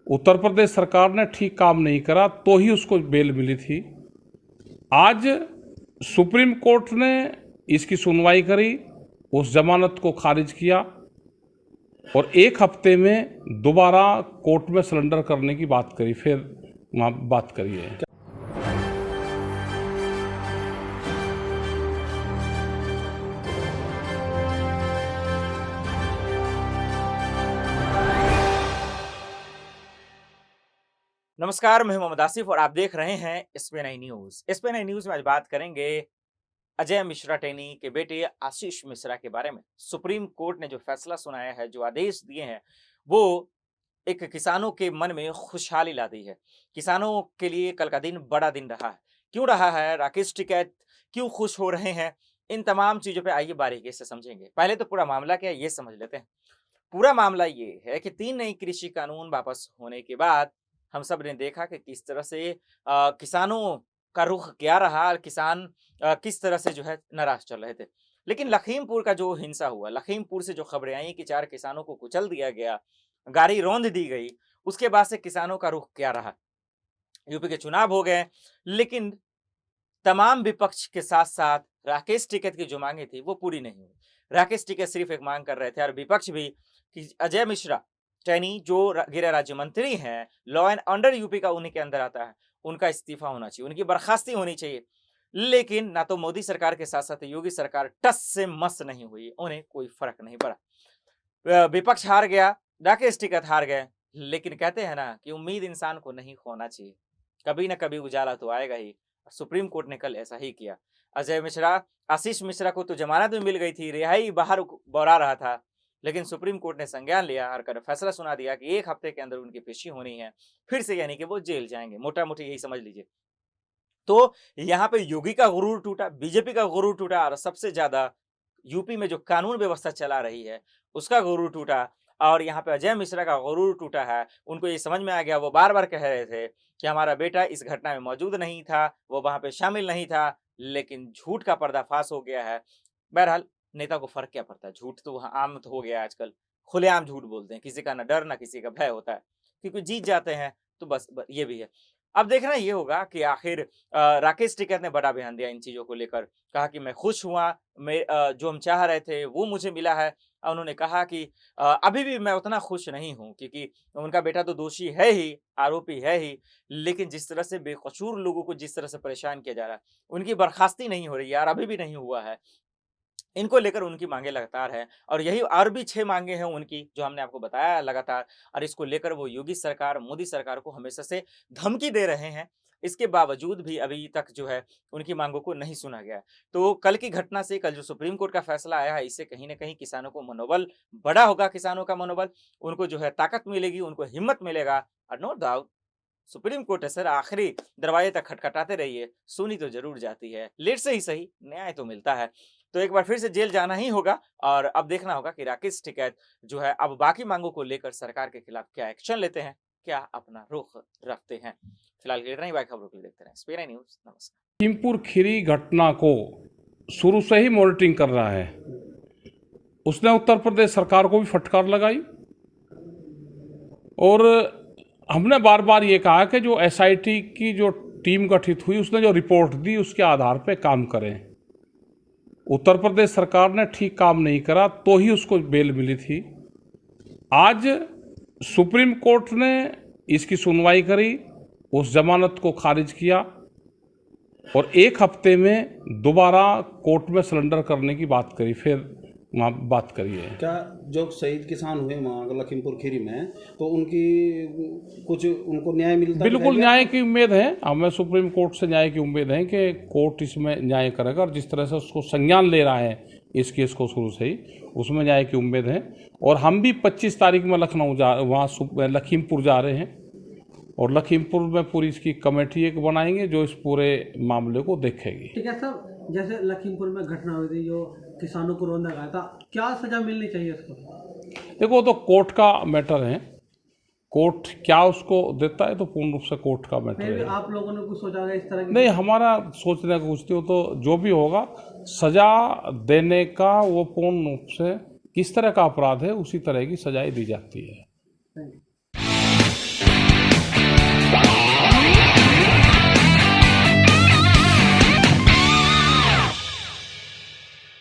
उत्तर प्रदेश सरकार ने ठीक काम नहीं करा तो ही उसको बेल मिली थी। आज सुप्रीम कोर्ट ने इसकी सुनवाई करी, उस जमानत को खारिज किया और एक हफ्ते में दोबारा कोर्ट में सरेंडर करने की बात करी, फिर वहाँ बात करी है। नमस्कार, मैं मोहम्मद आसिफ और आप देख रहे हैं SPN न्यूज। SPN न्यूज में आज बात करेंगे अजय मिश्रा टेनी के बेटे आशीष मिश्रा के बारे में। सुप्रीम कोर्ट ने जो फैसला सुनाया है, जो आदेश दिए हैं, वो एक किसानों के मन में खुशहाली ला दी है। किसानों के लिए कल का दिन बड़ा दिन रहा है। क्यों रहा है, राकेश टिकैत क्यों खुश हो रहे हैं, इन तमाम चीजों पे आइए बारीकी से समझेंगे। पहले तो पूरा मामला क्या है ये समझ लेते हैं। पूरा मामला ये है कि 3 नई कृषि कानून वापस होने के बाद हम सब ने देखा कि किस तरह से किसानों का रुख क्या रहा, किसान किस तरह से जो है नाराज चल रहे थे। लेकिन लखीमपुर का जो हिंसा हुआ, लखीमपुर से जो खबरें आई कि 4 किसानों को कुचल दिया गया, गाड़ी रौंद दी गई, उसके बाद से किसानों का रुख क्या रहा। यूपी के चुनाव हो गए, लेकिन तमाम विपक्ष के साथ साथ राकेश टिकैत की जो मांगे थी वो पूरी नहीं हुई। राकेश टिकैत सिर्फ एक मांग कर रहे थे और विपक्ष भी कि अजय मिश्रा टेनी जो गृह राज्य मंत्री हैं, लॉ एंड ऑर्डर यूपी का उन्हीं के अंदर आता है, उनका इस्तीफा होना चाहिए, उनकी बर्खास्ती होनी चाहिए। लेकिन ना तो मोदी सरकार के साथ साथ योगी सरकार टस से मस नहीं हुई, उन्हें कोई फर्क नहीं पड़ा। विपक्ष हार गया, राकेश टिकैत हार गए। लेकिन कहते हैं ना कि उम्मीद इंसान को नहीं खोना चाहिए, कभी ना कभी उजाला तो आएगा ही। सुप्रीम कोर्ट ने कल ऐसा ही किया। अजय मिश्रा, आशीष मिश्रा को तो जमानत भी मिल गई थी, रिहाई बाहर बौरा रहा था, लेकिन सुप्रीम कोर्ट ने संज्ञान लिया और फैसला सुना दिया कि 1 हफ्ते के अंदर उनकी पेशी होनी है, फिर से, यानी कि वो जेल जाएंगे। मोटा मोटी यही समझ लीजिए। तो यहाँ पे योगी का गुरूर टूटा, बीजेपी का गुरूर टूटा और सबसे ज्यादा यूपी में जो कानून व्यवस्था चला रही है उसका गुरूर टूटा। और यहाँ पे अजय मिश्रा का गुरूर टूटा है। उनको ये समझ में आ गया, वो बार बार कह रहे थे कि हमारा बेटा इस घटना में मौजूद नहीं था, वो वहां पे शामिल नहीं था, लेकिन झूठ का पर्दाफाश हो गया है। बहरहाल नेता को फर्क क्या पड़ता है, झूठ तो वहां आम तो हो गया है आजकल, खुलेआम झूठ बोलते हैं, किसी का ना डर ना किसी का भय होता है, क्योंकि जीत जाते हैं। तो बस ये भी है। अब देखना ये होगा कि आखिर राकेश टिकैत ने बड़ा बयान दिया इन चीजों को लेकर, कहा कि मैं खुश हुआ, जो हम चाह रहे थे वो मुझे मिला है। उन्होंने कहा कि अभी भी मैं उतना खुश नहीं हूं, क्योंकि उनका बेटा तो दोषी है ही, आरोपी है ही, लेकिन जिस तरह से बेकसूर लोगों को जिस तरह से परेशान किया जा रहा है, उनकी बर्खास्ती नहीं हो रही है और अभी भी नहीं हुआ है। इनको लेकर उनकी मांगे लगातार है और यही और भी 6 मांगे हैं उनकी, जो हमने आपको बताया लगातार। और इसको लेकर वो योगी सरकार, मोदी सरकार को हमेशा से धमकी दे रहे हैं। इसके बावजूद भी अभी तक जो है उनकी मांगों को नहीं सुना गया। तो कल की घटना से, कल जो सुप्रीम कोर्ट का फैसला आया है, इससे कहीं ना कहीं किसानों को मनोबल बड़ा होगा, किसानों का मनोबल, उनको जो है ताकत मिलेगी, उनको हिम्मत मिलेगा। और नो डाउट सुप्रीम कोर्ट है सर, आखिरी दरवाजे तक खटखटाते रहिए, सुनी तो जरूर जाती है, लेट से ही सही न्याय तो मिलता है। तो एक बार फिर से जेल जाना ही होगा और अब देखना होगा कि राकेश टिकैत जो है अब बाकी मांगों को लेकर सरकार के खिलाफ क्या एक्शन लेते हैं, क्या अपना रुख रखते हैं। फिलहाल के लिए इतना ही, बाकी खबरों को देखते रहें SPN न्यूज। नमस्कार। लखीमपुर खीरी घटना को शुरू से ही मॉनिटरिंग कर रहा है। उसने उत्तर प्रदेश सरकार को भी फटकार लगाई और हमने बार बार ये कहा कि जो SIT की जो टीम गठित हुई, उसने जो रिपोर्ट दी उसके आधार पर काम करें। उत्तर प्रदेश सरकार ने ठीक काम नहीं करा तो ही उसको बेल मिली थी। आज सुप्रीम कोर्ट ने इसकी सुनवाई करी, उस जमानत को खारिज किया और एक हफ्ते में दोबारा कोर्ट में सरेंडर करने की बात करी, फिर वहाँ बात करी है। क्या जो शहीद किसान हुए वहाँ लखीमपुर खीरी में, तो उनकी कुछ उनको न्याय मिलता है? बिल्कुल न्याय की उम्मीद है, हमें सुप्रीम कोर्ट से न्याय की उम्मीद है कि कोर्ट इसमें न्याय करेगा और जिस तरह से उसको संज्ञान ले रहा है इस केस को शुरू से ही, उसमें न्याय की उम्मीद है। और हम भी 25 तारीख में वहाँ लखीमपुर जा रहे हैं और लखीमपुर में पूरी इसकी कमेटी एक बनाएंगे जो इस पूरे मामले को देखेगी। ठीक है सर, जैसे लखीमपुर में घटना हुई थी, जो किसानों को रौंदा गया था, क्या सजा मिलनी चाहिए इसको? देखो, तो कोर्ट का मैटर है, कोर्ट क्या उसको देता है तो पूर्ण रूप से कोर्ट का मैटर है। आप लोगों ने कुछ सोचा है इस तरह की? नहीं, हमारा सोचने का कुछ नहीं, तो जो भी होगा सजा देने का वो पूर्ण रूप से किस तरह का अपराध है उसी तरह की सजाएं दी जाती है।